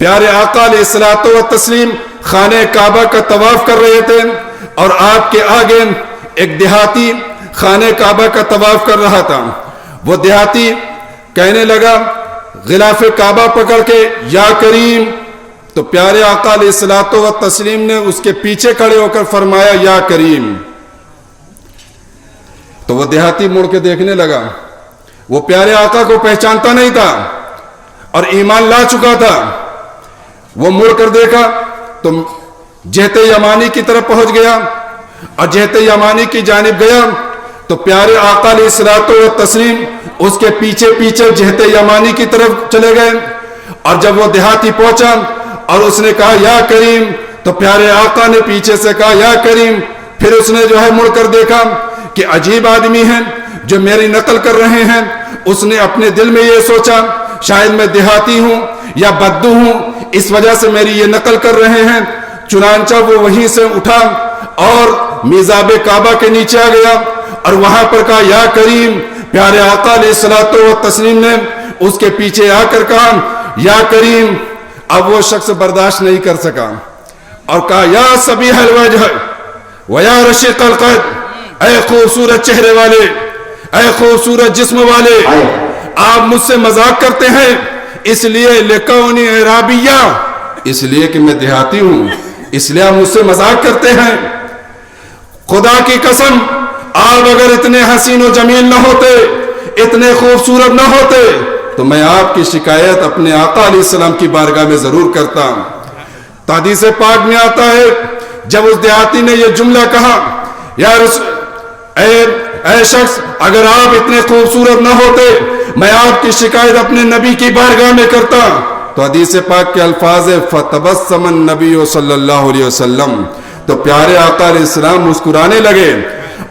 پیارے آقا علیہ الصلوۃ والتسلیم خانہ کعبہ کا طواف کر رہے تھے اور آپ کے آگے ایک دیہاتی خانہ کعبہ کا طواف کر رہا تھا. وہ دیہاتی کہنے لگا غلاف کعبہ پکڑ کے یا کریم. تو پیارے آقا علیہ الصلوۃ والتسلیم نے اس کے پیچھے کھڑے ہو کر فرمایا یا کریم. تو وہ دیہاتی مڑ کے دیکھنے لگا. وہ پیارے آقا کو پہچانتا نہیں تھا اور ایمان لا چکا تھا. وہ مڑ کر دیکھا تو جہت یمانی کی طرف پہنچ گیا اور جہت یمانی کی جانب گیا تو پیارے آقا علیہ الصلوۃ والتسلیم اس کے پیچھے پیچھے جہت یمانی کی طرف چلے گئے. اور جب وہ دیہاتی پہنچا اور اس نے کہا یا کریم تو پیارے آقا نے پیچھے سے کہا یا کریم. پھر اس نے جو ہے مڑ کر دیکھا کہ عجیب آدمی ہیں جو میری نقل کر رہے ہیں. اس نے اپنے دل میں یہ سوچا شاید میں دیہاتی ہوں یا بدو ہوں, اس وجہ سے میری یہ نقل کر رہے ہیں. چنانچہ وہ وہیں سے اٹھا اور میزاب کعبہ کے نیچے آ گیا اور وہاں پر کہا یا کریم. پیارے آقا علیہ الصلوۃ والتسلیم نے اس کے پیچھے آ کر کہا یا کریم. اب وہ شخص برداشت نہیں کر سکا اور کہا یا صبیح الوجہ ویا رشیق القد, اے خوبصورت چہرے والے, اے خوبصورت جسم والے, آپ مجھ سے مذاق کرتے ہیں اس لیے لکونی عرابیہ, اس لیے کہ میں دیہاتی ہوں اس لیے آپ مجھ سے مذاق کرتے ہیں. خدا کی قسم آپ اگر اتنے حسین و جمیل نہ ہوتے, اتنے خوبصورت نہ ہوتے تو میں آپ کی شکایت اپنے آقا علیہ السلام کی بارگاہ میں ضرور کرتا. حدیث پاک میں آتا ہے جب اس دیہاتی نے یہ جملہ کہا یا اے شخص اگر آپ اتنے خوبصورت نہ ہوتے میں آپ کی شکایت اپنے نبی کی بارگاہ میں کرتا. تو حدیث پاک کے الفاظ فتبسم النبی صلی اللہ علیہ وسلم. تو پیارے آقا علیہ السلام مسکرانے لگے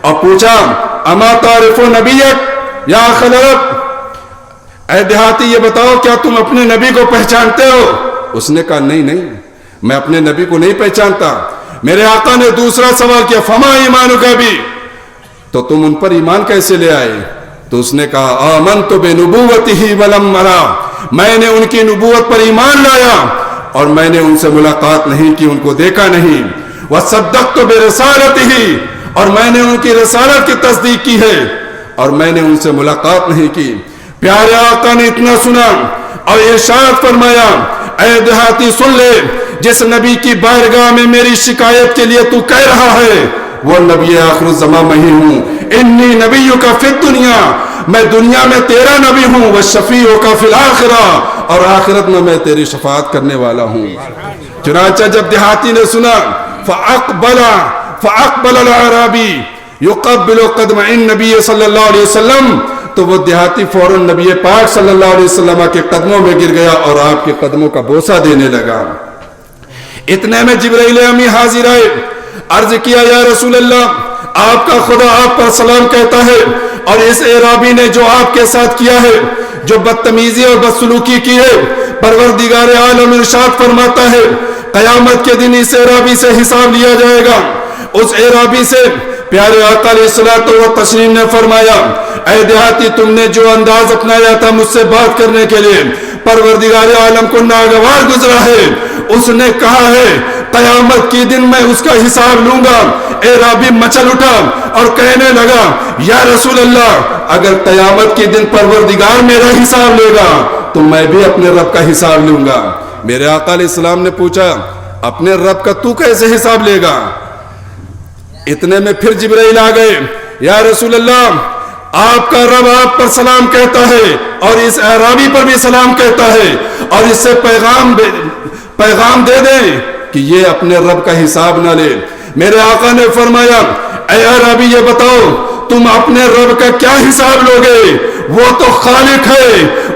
اور پوچھا اما تعرف نبیک یا خلرب, اے دیہاتی یہ بتاؤ کیا تم اپنے نبی کو پہچانتے ہو؟ اس نے کہا نہیں میں اپنے نبی کو نہیں پہچانتا. میرے آقا نے دوسرا سوال کیا فما ایمانک بھی, تو تم ان پر ایمان کیسے لے آئے؟ تو اس نے کہا آمنت بنبوتہ ولم ارا, میں نے ان کی نبوت پر ایمان لایا اور میں نے ان سے ملاقات نہیں کی, ان کو دیکھا نہیں. وصدقت برسالتہ, اور میں نے ان کی رسالت کی تصدیق کی ہے اور میں نے ان سے ملاقات نہیں کی. پیارے آقا نے اتنا سنا اور ارشاد فرمایا اے دیہاتی سن لے, جس نبی کی بارگاہ میں میری شکایت کے لیے تو کہہ رہا ہے وہ نبی آخر الزمان میں ہی ہوں. انی نبیک فی الدنیا, میں دنیا میں تیرا نبی ہوں. وشفیعک فی الآخرہ, اور آخرت میں میں تیری شفاعت کرنے والا ہوں. چنانچہ جب دیہاتی نے سنا فاقبل الاعرابی یقبل قدم النبی صلی اللہ علیہ وسلم, تو وہ دیہاتی فوراً نبی پاک صلی اللہ علیہ وسلم کے قدموں میں گر گیا اور آپ کے قدموں کا بوسہ دینے لگا. اتنے میں جبرائیل امی حاضر آئے, عرض کیا یا رسول اللہ آپ کا خدا آپ پر سلام کہتا ہے اور اس اعرابی نے جو آپ کے ساتھ کیا ہے, جو بدتمیزی اور بدسلوکی کی ہے, پروردگار عالم ارشاد فرماتا ہے قیامت کے دن اس اعرابی سے حساب لیا جائے گا. اس اعرابی سے پیارے آقا علیہ الصلوۃ والتسلیم نے فرمایا اے دیہاتی تم نے جو انداز اپنایا تھا مجھ سے بات کرنے کے لیے پروردگار عالم کو ناگوار گزرا ہے. اس نے کہا ہے قیامت کے دن میں اس کا حساب لوں گا. اعرابی مچل اٹھا اور کہنے لگا یا رسول اللہ اگر قیامت کے دن پروردگار میرا حساب لے گا تو میں بھی اپنے رب کا حساب لوں گا. میرے آقا علیہ السلام نے پوچھا اپنے رب کا تو کیسے حساب لے گا؟ اتنے میں پھر جبرائیل آ گئے یا رسول اللہ آپ کا رب آپ پر سلام کہتا ہے اور اس اعرابی پر بھی سلام کہتا ہے اور اس سے پیغام دے دیں کہ یہ اپنے رب کا حساب نہ لے. میرے آقا نے فرمایا اے اعرابی یہ بتاؤ تم اپنے رب کا کیا حساب لوگے؟ وہ تو خالق ہے,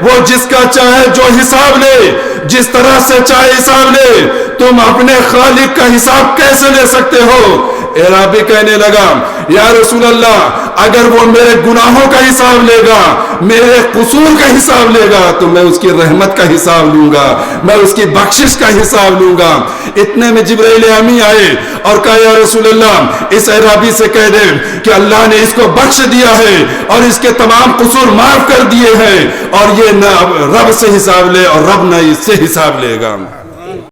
وہ جس کا چاہے جو حساب لے, جس طرح سے چاہے حساب لے. تم اپنے خالق کا حساب کیسے لے سکتے ہو؟ اعرابی کہنے لگا یا رسول اللہ اگر وہ میرے گناہوں کا حساب لے گا, میرے قصور کا حساب لے گا تو میں اس کی رحمت کا حساب لوں گا, میں اس کی بخشش کا حساب لوں گا. اتنے میں جبرائیل امی آئے اور کہا یا رسول اللہ اس اعرابی سے کہہ دے کہ اللہ نے اس کو بخش دیا ہے اور اس کے تمام قصور معاف کر دیے ہیں اور یہ نہ رب سے حساب لے اور رب نہ اس سے حساب لے گا.